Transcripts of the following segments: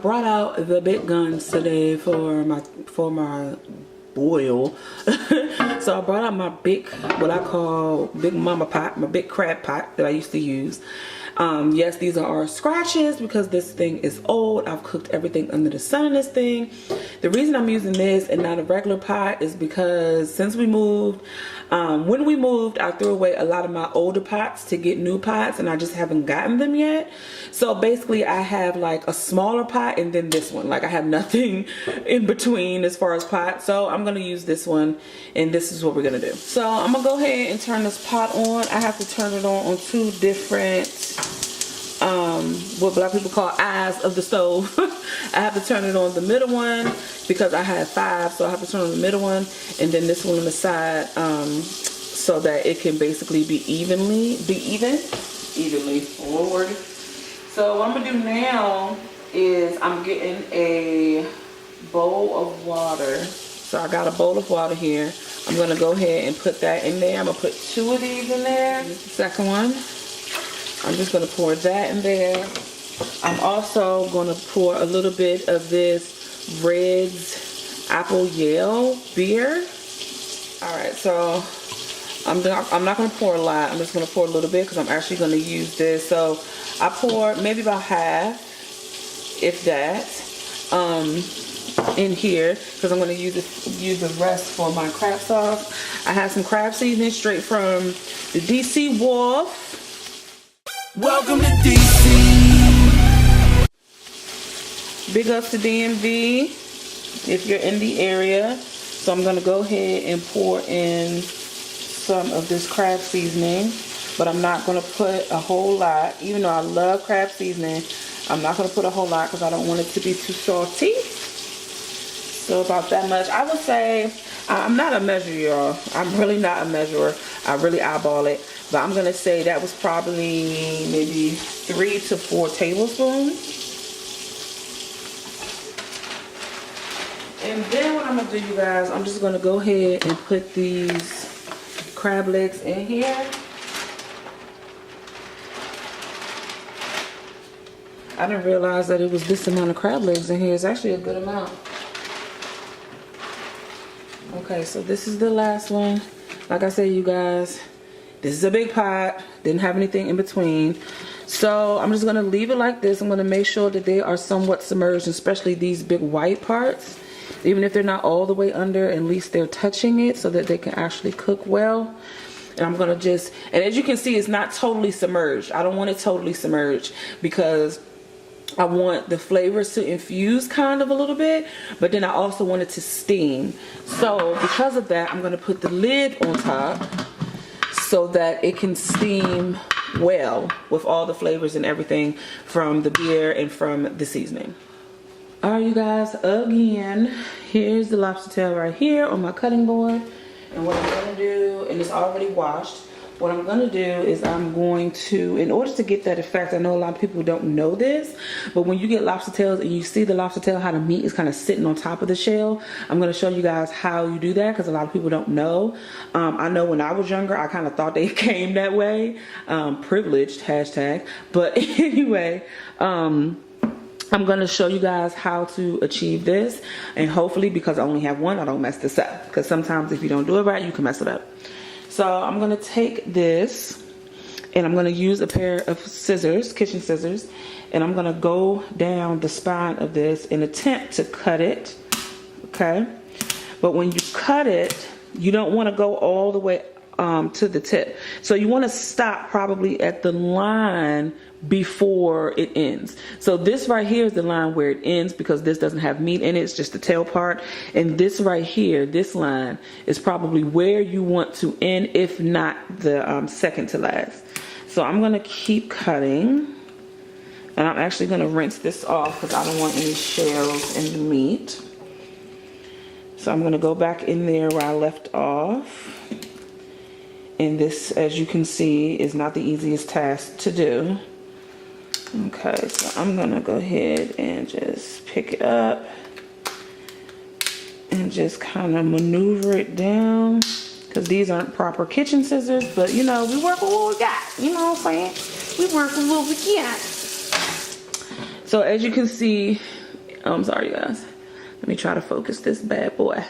brought out the big guns today for my boil. So I brought out my big, what I call big mama pot, my big crab pot that I used to use. Yes, these are our scratches because this thing is old. I've cooked everything under the sun in this thing. The reason I'm using this and not a regular pot is because since we moved, when we moved, I threw away a lot of my older pots to get new pots, and I just haven't gotten them yet. So basically I have like a smaller pot and then this one. Like I have nothing in between as far as pots. So I'm gonna use this one, and this is what we're gonna do. So I'm gonna go ahead and turn this pot on. I have to turn it on two different what black people call eyes of the stove. I have to turn it on the middle one because I have 5, so I have to turn on the middle one, and then this one on the side, so that it can basically be evenly. Lord. So what I'm gonna do now is I'm getting a bowl of water. So I got a bowl of water here. I'm gonna go ahead and put that in there. I'm gonna put 2 of these in there. The second one, I'm just gonna pour that in there. I'm also gonna pour a little bit of this Red's Apple Yale beer. All right, so I'm not gonna pour a lot. I'm just gonna pour a little bit because I'm actually gonna use this. So I pour maybe about half, if that, in here because I'm gonna use the rest for my crab sauce. I have some crab seasoning straight from the DC Wharf. Welcome to DC. Big ups to DMV if you're in the area. So I'm gonna go ahead and pour in some of this crab seasoning, but I'm not gonna put a whole lot. Even though I love crab seasoning, I'm not gonna put a whole lot because I don't want it to be too salty. So about that much. I would say, I'm not a measurer, y'all. I'm really not a measurer. I really eyeball it. But I'm gonna say that was probably maybe 3 to 4 tablespoons. And then what I'm gonna do, you guys, I'm just gonna go ahead and put these crab legs in here. I didn't realize that it was this amount of crab legs in here. It's actually a good amount. Okay, so this is the last one. Like I said, you guys, this is a big pot. Didn't have anything in between. So I'm just gonna leave it like this. I'm gonna make sure that they are somewhat submerged, especially these big white parts. Even if they're not all the way under, at least they're touching it so that they can actually cook well. And I'm gonna just, and as you can see, it's not totally submerged. I don't want it totally submerged because I want the flavors to infuse kind of a little bit, but then I also want it to steam. So because of that, I'm gonna put the lid on top so that it can steam well with all the flavors and everything from the beer and from the seasoning. All right, you guys, again, here's the lobster tail right here on my cutting board. And what I'm gonna do, and it's already washed, what I'm gonna do is I'm going to, in order to get that effect, I know a lot of people don't know this, but when you get lobster tails and you see the lobster tail, how the meat is kind of sitting on top of the shell, I'm gonna show you guys how you do that because a lot of people don't know. I know when I was younger, I kind of thought they came that way, privileged, hashtag, but anyway, I'm going to show you guys how to achieve this, and hopefully, because I only have one, I don't mess this up, because sometimes if you don't do it right, you can mess it up. So I'm going to take this and I'm going to use a pair of scissors, kitchen scissors, and I'm going to go down the spine of this and attempt to cut it, okay? But when you cut it, you don't want to go all the way to the tip. So you want to stop probably at the line before it ends. So this right here is the line where it ends because this doesn't have meat in it, it's just the tail part. And this right here, this line is probably where you want to end, if not the second to last. So I'm going to keep cutting, and I'm actually going to rinse this off because I don't want any shells in the meat. So I'm going to go back in there where I left off. And this, as you can see, is not the easiest task to do. Okay, so I'm gonna go ahead and just pick it up and just kind of maneuver it down, because these aren't proper kitchen scissors, but you know, we work with what we got, you know what I'm saying? We work with what we got. So as you can see, Oh, I'm sorry, you guys. Let me try to focus this bad boy.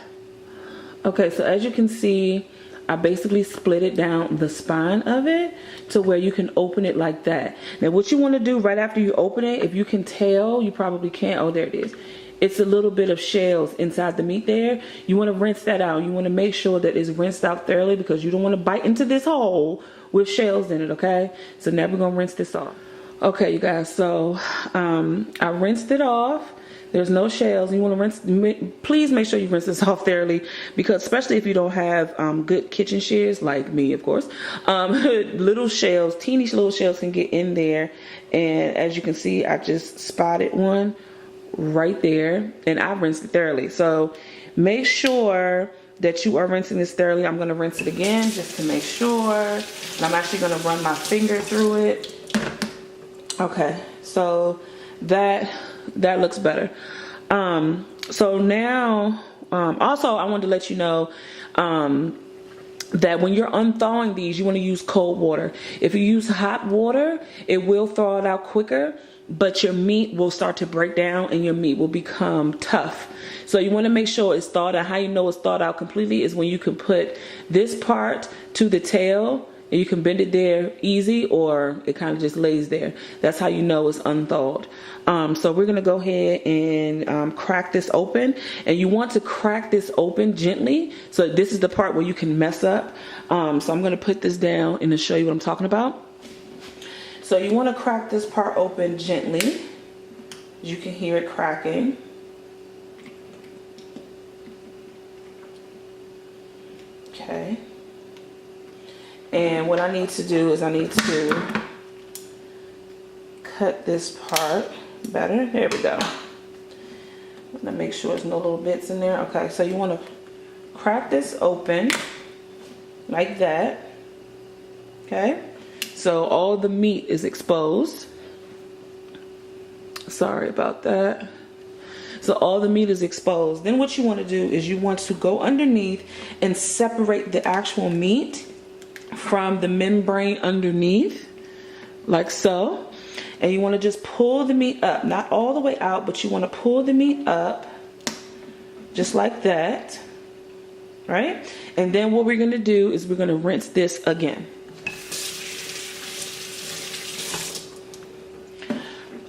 Okay, so as you can see, I basically split it down the spine of it to where you can open it like that. Now what you want to do right after you open it, if you can tell, you probably can't. Oh, there it is. It's a little bit of shells inside the meat there. You want to rinse that out. You want to make sure that it's rinsed out thoroughly because you don't want to bite into this hole with shells in it, okay? So now we're going to rinse this off. Okay, you guys, so I rinsed it off. There's no shells. You want to rinse, please make sure you rinse this off thoroughly, because especially if you don't have good kitchen shears like me, of course, little shells, teeny little shells can get in there. And as you can see, I just spotted one right there, and I rinsed it thoroughly. So make sure that you are rinsing this thoroughly. I'm going to rinse it again just to make sure. And I'm actually going to run my finger through it. Okay, so that looks better. So now, also I wanted to let you know that when you're unthawing these, you want to use cold water. If you use hot water, it will thaw it out quicker, but your meat will start to break down and your meat will become tough. So you want to make sure it's thawed out. How you know it's thawed out completely is when you can put this part to the tail and you can bend it there easy, or it kind of just lays there. That's how you know it's unthawed. So we're gonna go ahead and crack this open, and you want to crack this open gently. So this is the part where you can mess up. So I'm gonna put this down and to show you what I'm talking about. So you want to crack this part open gently. You can hear it cracking. Okay. And what I need to do is I need to cut this part better. There we go. I'm gonna make sure there's no little bits in there. Okay, so you want to crack this open like that. Okay, so all the meat is exposed. Sorry about that. So all the meat is exposed. Then what you want to do is you want to go underneath and separate the actual meat from the membrane underneath, like so. And you want to just pull the meat up, not all the way out, but you want to pull the meat up just like that, right? And then what we're going to do is we're going to rinse this again.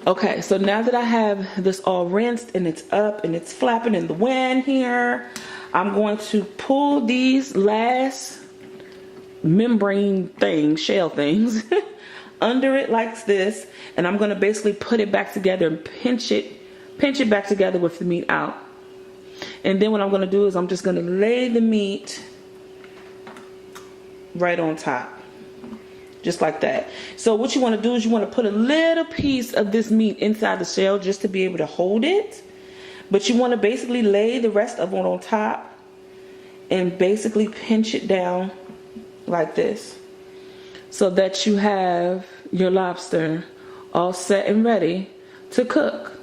Okay, so now that I have this all rinsed and it's up and it's flapping in the wind here, I'm going to pull these last membrane things, shell things, under it like this, and I'm going to basically put it back together and pinch it back together with the meat out. And then what I'm going to do is I'm just going to lay the meat right on top, just like that. So what you want to do is you want to put a little piece of this meat inside the shell just to be able to hold it, but you want to basically lay the rest of it on top and basically pinch it down like this, so that you have your lobster all set and ready to cook.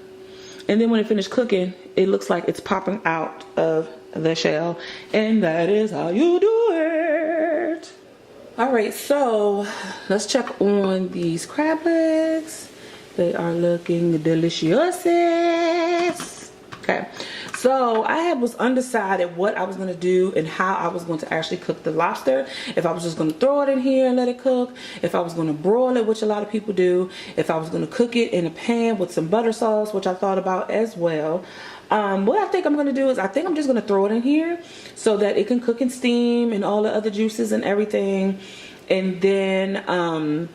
And then when it finishes cooking, it looks like it's popping out of the shell, and that is how you do it. All right, so let's check on these crab legs. They are looking delicious. Okay, so I was undecided what I was going to do and how I was going to actually cook the lobster. If I was just going to throw it in here and let it cook, if I was going to broil it, which a lot of people do, if I was going to cook it in a pan with some butter sauce, which I thought about as well. What I think I'm going to do is I think I'm just going to throw it in here so that it can cook and steam and all the other juices and everything, and then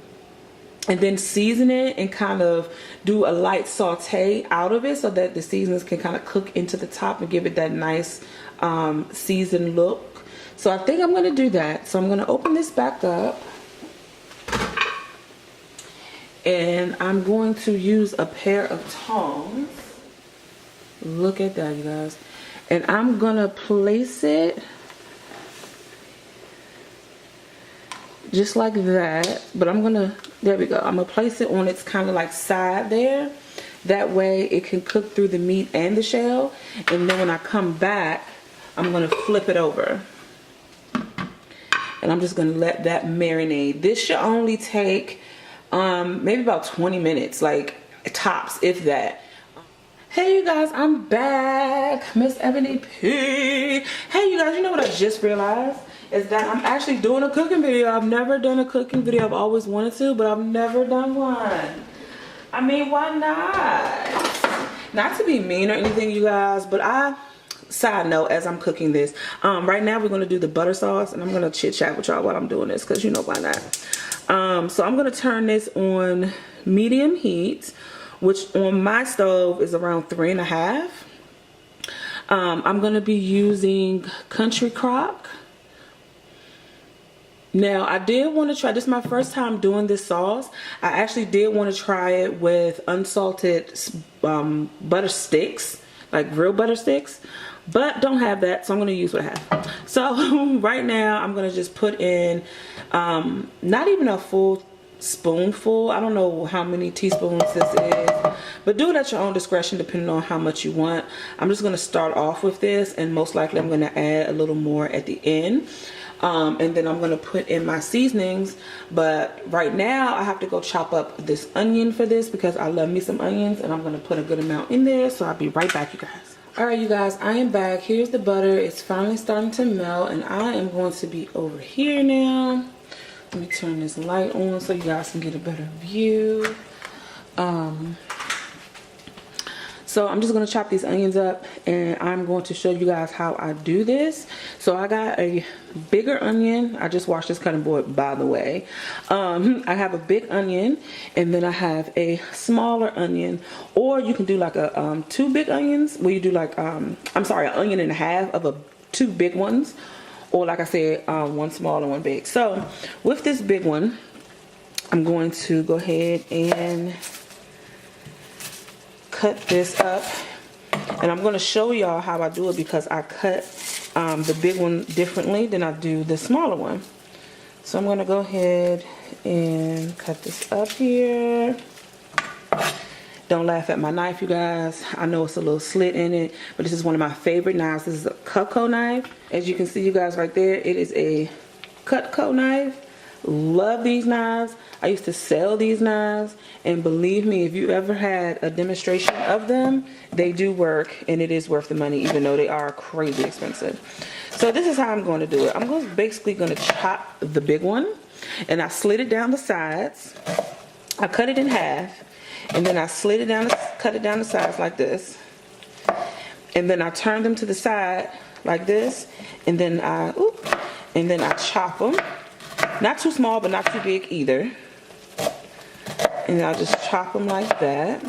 season it and kind of do a light saute out of it so that the seasonings can kind of cook into the top and give it that nice seasoned look. So I think I'm going to do that. So I'm going to open this back up, and I'm going to use a pair of tongs. Look at that, you guys. And I'm going to place it just like that, but I'm gonna, there we go, I'm gonna place it on its kind of like side there. That way it can cook through the meat and the shell, and then when I come back, I'm gonna flip it over. And I'm just gonna let that marinate. This should only take maybe about 20 minutes, like tops, if that. Hey you guys, I'm back, Miss Ebony P. Hey you guys, you know what I just realized is that I'm actually doing a cooking video. I've never done a cooking video. I've always wanted to, but I've never done one. I mean, why not? Not to be mean or anything, you guys, but side note, as I'm cooking this, right now we're gonna do the butter sauce, and I'm gonna chit chat with y'all while I'm doing this, because you know why not. So I'm gonna turn this on medium heat, which on my stove is around 3.5. I'm gonna be using country crock. Now I did want to try, this is my first time doing this sauce. I actually did want to try it with unsalted butter sticks, like real butter sticks, but don't have that, so I'm going to use what I have. So right now I'm going to just put in not even a full spoonful. I don't know how many teaspoons this is, but do it at your own discretion depending on how much you want. I'm just going to start off with this, and most likely I'm going to add a little more at the end. And then I'm going to put in my seasonings, but right now I have to go chop up this onion for this because I love me some onions, and I'm going to put a good amount in there, so I'll be right back, you guys. Alright you guys, I am back. Here's the butter. It's finally starting to melt, and I am going to be over here now. Let me turn this light on so you guys can get a better view. So I'm just going to chop these onions up, and I'm going to show you guys how I do this. So I got a bigger onion. I just washed this cutting board, by the way. I have a big onion, and then I have a smaller onion, or you can do like a 2 big onions, where you do like I'm sorry, 1.5 onions of 2 big ones, or like I said, 1 small and 1 big. So with this big one, I'm going to go ahead and cut this up, and I'm going to show y'all how I do it because I cut the big one differently than I do the smaller one. So I'm going to go ahead and cut this up here. Don't laugh at my knife, you guys. I know it's a little slit in it, but this is one of my favorite knives. This is a Cutco knife. As you can see, you guys, right there, it is a Cutco knife. Love these knives. I used to sell these knives, and believe me, if you ever had a demonstration of them, they do work, and it is worth the money, even though they are crazy expensive. So this is how I'm going to do it. I'm basically going to chop the big one, and I slit it down the sides. I cut it in half, and then I slit it down, cut it down the sides like this, and then I turn them to the side like this, and then I chop them. Not too small, but not too big either. And I'll just chop them like that.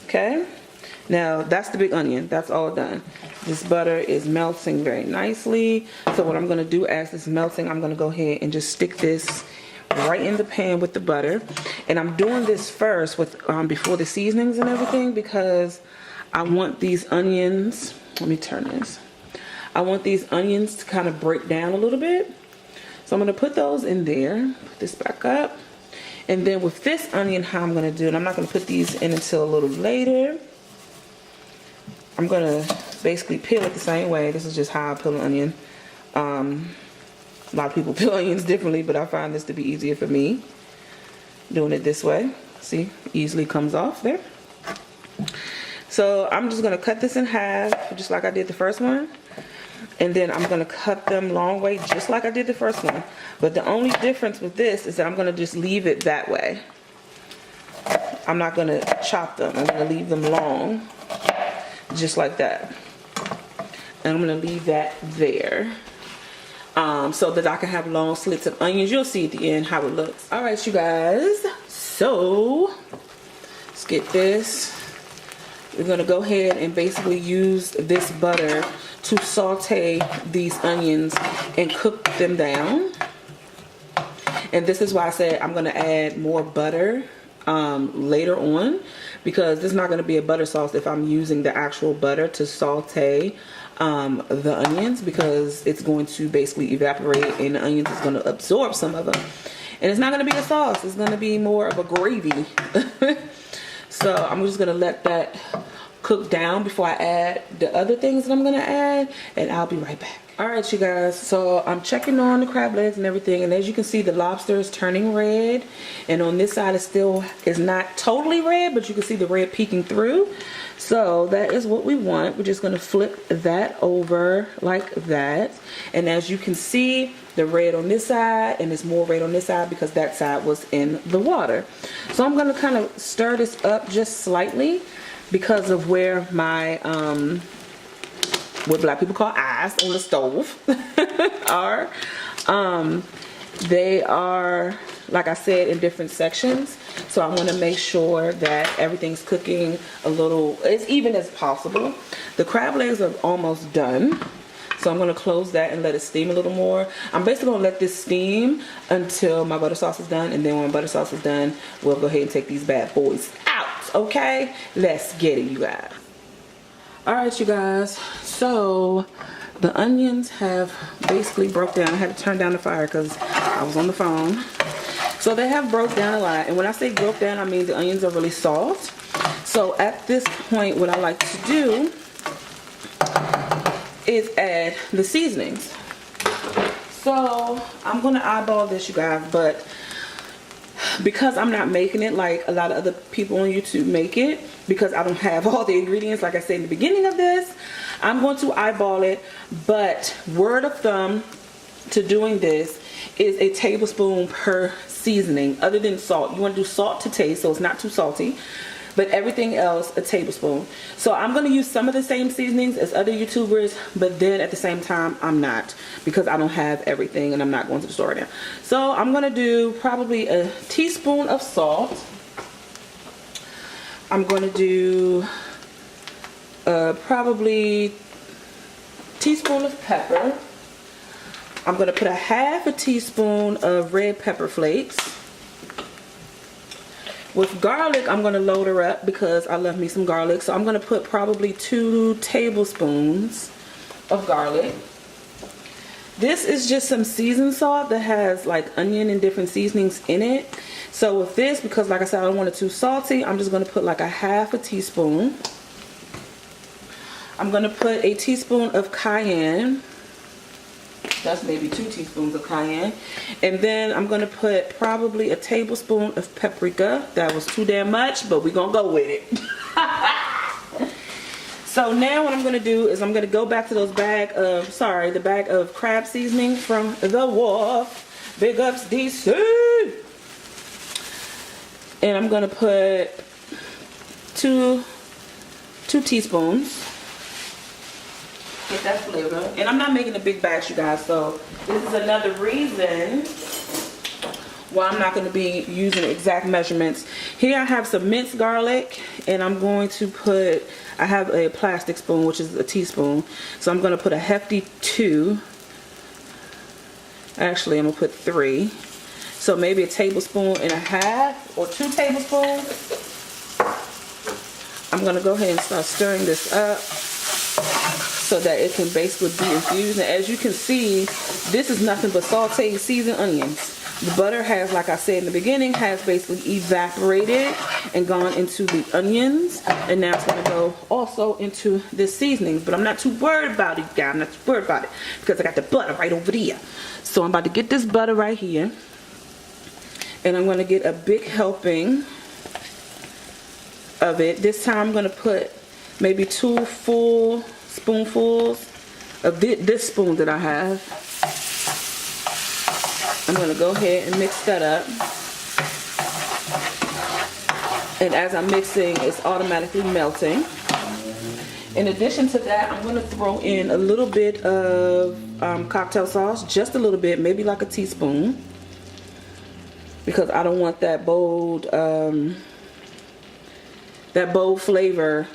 Okay. Now, that's the big onion. That's all done. This butter is melting very nicely. So what I'm going to do as it's melting, I'm going to go ahead and just stick this right in the pan with the butter. And I'm doing this first with before the seasonings and everything, because I want these onions. Let me turn this. I want these onions to kind of break down a little bit. So I'm going to put those in there. Put this back up. And then with this onion, how I'm going to do it, I'm not going to put these in until a little later. I'm going to basically peel it the same way. This is just how I peel an onion. A lot of people peel onions differently, but I find this to be easier for me. Doing it this way. See, easily comes off there. So I'm just going to cut this in half, just like I did the first one. And then I'm going to cut them long way, just like I did the first one. But the only difference with this is that I'm going to just leave it that way. I'm not going to chop them. I'm going to leave them long, just like that. And I'm going to leave that there. So that I can have long slits of onions. You'll see at the end how it looks. Alright, you guys. So, let's get this. We're going to go ahead and basically use this butter to saute these onions and cook them down. And this is why I said I'm going to add more butter later on, because this is not going to be a butter sauce if I'm using the actual butter to saute the onions, because it's going to basically evaporate and the onions is going to absorb some of them. And it's not going to be a sauce. It's going to be more of a gravy. So I'm just going to let that cook down before I add the other things that I'm going to add, and I'll be right back. Alright, you guys, so I'm checking on the crab legs and everything, and as you can see, the lobster is turning red, and on this side it still is not totally red, but you can see the red peeking through. So that is what we want. We're just going to flip that over like that, and as you can see, the red on this side, and there's more red on this side because that side was in the water. So I'm going to kind of stir this up just slightly because of where my what black people call eyes on the stove are. They are, like I said, in different sections, so I want to make sure that everything's cooking a little as even as possible. The crab legs are almost done, so I'm going to close that and let it steam a little more. I'm basically going to let this steam until my butter sauce is done, and then when my butter sauce is done, we'll go ahead and take these bad boys out. Okay, let's get it, you guys. Alright, you guys, so the onions have basically broke down. I had to turn down the fire because I was on the phone. So they have broke down a lot, and when I say broke down, I mean the onions are really soft. So at this point, what I like to do is add the seasonings. So I'm going to eyeball this, you guys, but because I'm not making it like a lot of other people on YouTube make it, because I don't have all the ingredients like I said in the beginning of this, I'm going to eyeball it. But word of thumb to doing this is a tablespoon per seasoning, other than salt. You want to do salt to taste so it's not too salty, but everything else a tablespoon. So I'm going to use some of the same seasonings as other YouTubers, but then at the same time I'm not, because I don't have everything and I'm not going to the store right now. So I'm going to do probably a teaspoon of salt. I'm going to do probably teaspoon of pepper. I'm going to put a half a teaspoon of red pepper flakes. With garlic, I'm going to load her up because I love me some garlic. So I'm going to put probably 2 tablespoons of garlic. This is just some seasoned salt that has like onion and different seasonings in it. So with this, because like I said, I don't want it too salty, I'm just going to put like a half a teaspoon. I'm going to put a teaspoon of cayenne. That's maybe 2 teaspoons of cayenne. And then I'm going to put probably a tablespoon of paprika. That was too damn much, but we're going to go with it. So now what I'm going to do is I'm going to go back to those the bag of crab seasoning from the wharf. Big ups DC. And I'm going to put 2 teaspoons. Get that flavor. And I'm not making a big batch, you guys, so this is another reason why I'm not going to be using exact measurements. Here I have some minced garlic, and I'm going to put, I have a plastic spoon, which is a teaspoon, so I'm going to put a hefty 2. Actually, I'm going to put 3. So maybe a tablespoon and a half or 2 tablespoons. I'm going to go ahead and start stirring this up so that it can basically be infused. And as you can see, this is nothing but sauteed seasoned onions. The butter has, like I said in the beginning, has basically evaporated and gone into the onions, and now it's going to go also into the seasonings. But I'm not too worried about it, guys. I'm not too worried about it because I got the butter right over there. So I'm about to get this butter right here, and I'm going to get a big helping of it. This time I'm going to put maybe 2 full spoonfuls of this spoon that I have. I'm going to go ahead and mix that up. And as I'm mixing, it's automatically melting. In addition to that, I'm going to throw in a little bit of cocktail sauce, just a little bit, maybe like a teaspoon, because I don't want that bold flavor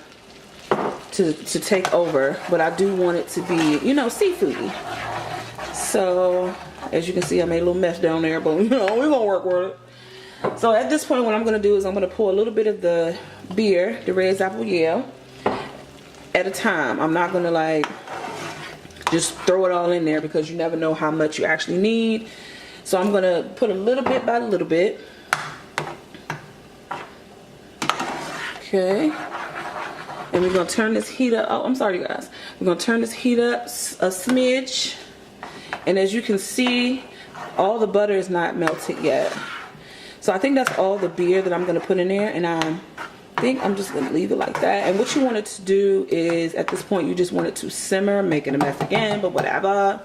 to take over, but I do want it to be, you know, seafoody. So as you can see, I made a little mess down there, but you know, we're gonna work with it. So at this point, what I'm gonna do is I'm gonna pour a little bit of the beer, the Red's Apple Yale, at a time. I'm not gonna like just throw it all in there because you never know how much you actually need. So I'm gonna put a little bit by a little bit. Okay. And we're going to turn this heat up. Oh, I'm sorry, you guys. We're going to turn this heat up a smidge. And as you can see, all the butter is not melted yet. So I think that's all the beer that I'm going to put in there, and I think I'm just going to leave it like that. And what you want it to do is, at this point, you just want it to simmer, making a mess again, but whatever.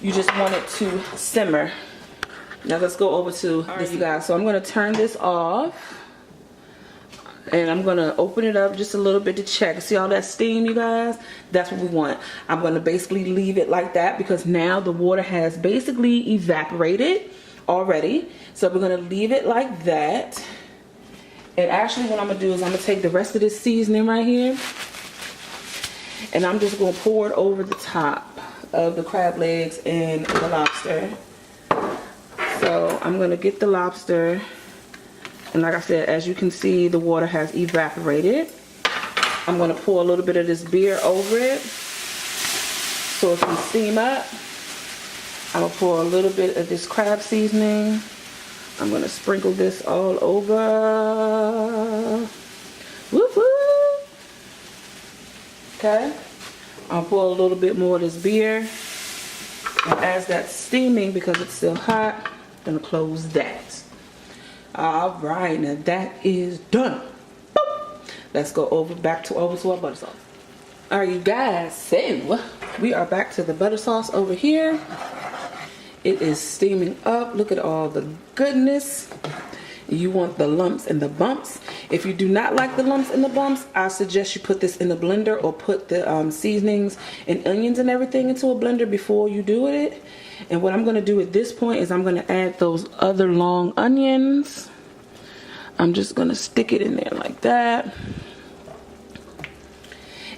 You just want it to simmer. Now let's go over to this, you guys. So I'm going to turn this off, and I'm going to open it up just a little bit to check. See all that steam, you guys? That's what we want. I'm going to basically leave it like that because now the water has basically evaporated already. So we're going to leave it like that. And actually what I'm going to do is I'm going to take the rest of this seasoning right here, and I'm just going to pour it over the top of the crab legs and the lobster. So I'm going to get the lobster, and like I said, as you can see, the water has evaporated. I'm going to pour a little bit of this beer over it so it can steam up. I'm going to pour a little bit of this crab seasoning. I'm going to sprinkle this all over. Whoop whoop. Okay. I'll pour a little bit more of this beer. And as that's steaming, because it's still hot, I'm going to close that. Alright, now that is done. Boop. Let's go over to our butter sauce. Alright, you guys, so we are back to the butter sauce over here. It is steaming up. Look at all the goodness. You want the lumps and the bumps. If you do not like the lumps and the bumps, I suggest you put this in the blender, or put the seasonings and onions and everything into a blender before you do it. And what I'm going to do at this point is I'm going to add those other long onions. I'm just going to stick it in there like that.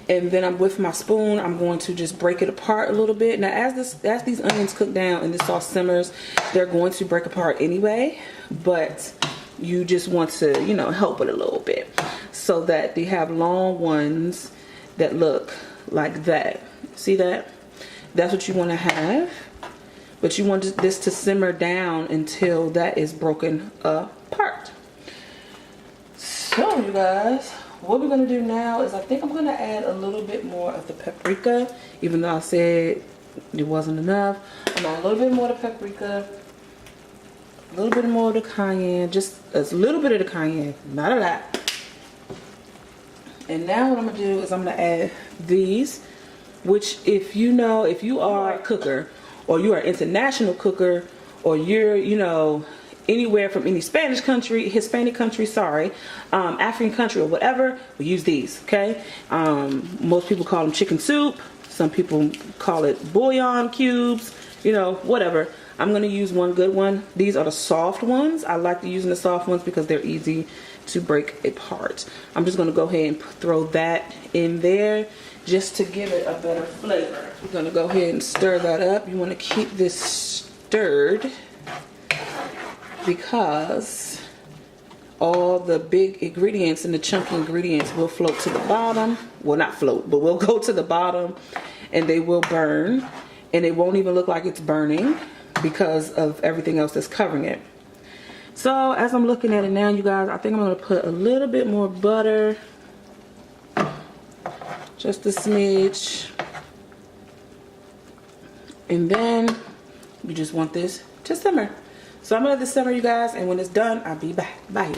And then I'm with my spoon, I'm going to just break it apart a little bit. Now as these onions cook down and this sauce simmers, they're going to break apart anyway, but you just want to, you know, help it a little bit so that they have long ones that look like that. See that? That's what you want to have. But you want this to simmer down until that is broken apart. So you guys, what we're going to do now is I think I'm going to add a little bit more of the paprika, even though I said it wasn't enough. I'm add a little bit more of the paprika, a little bit more of the cayenne, just a little bit of the cayenne, not a lot. And now what I'm going to do is I'm going to add these, which if you are a cooker, or you are an international cooker, or you're, you know, anywhere from any Spanish country, Hispanic country, sorry, African country or whatever, we use these, okay? Most people call them chicken soup. Some people call it bouillon cubes, you know, whatever. I'm going to use one good one. These are the soft ones. I like to use the soft ones because they're easy to break apart. I'm just going to go ahead and throw that in there just to give it a better flavor. We're going to go ahead and stir that up. You want to keep this stirred, because all the big ingredients and the chunky ingredients will float to the bottom. Well, not float, but will go to the bottom, and they will burn, and it won't even look like it's burning because of everything else that's covering it. So as I'm looking at it now, you guys, I think I'm going to put a little bit more butter, just a smidge, and then you just want this to simmer. So I'm gonna let this simmer, you guys, and when it's done, I'll be back. Bye.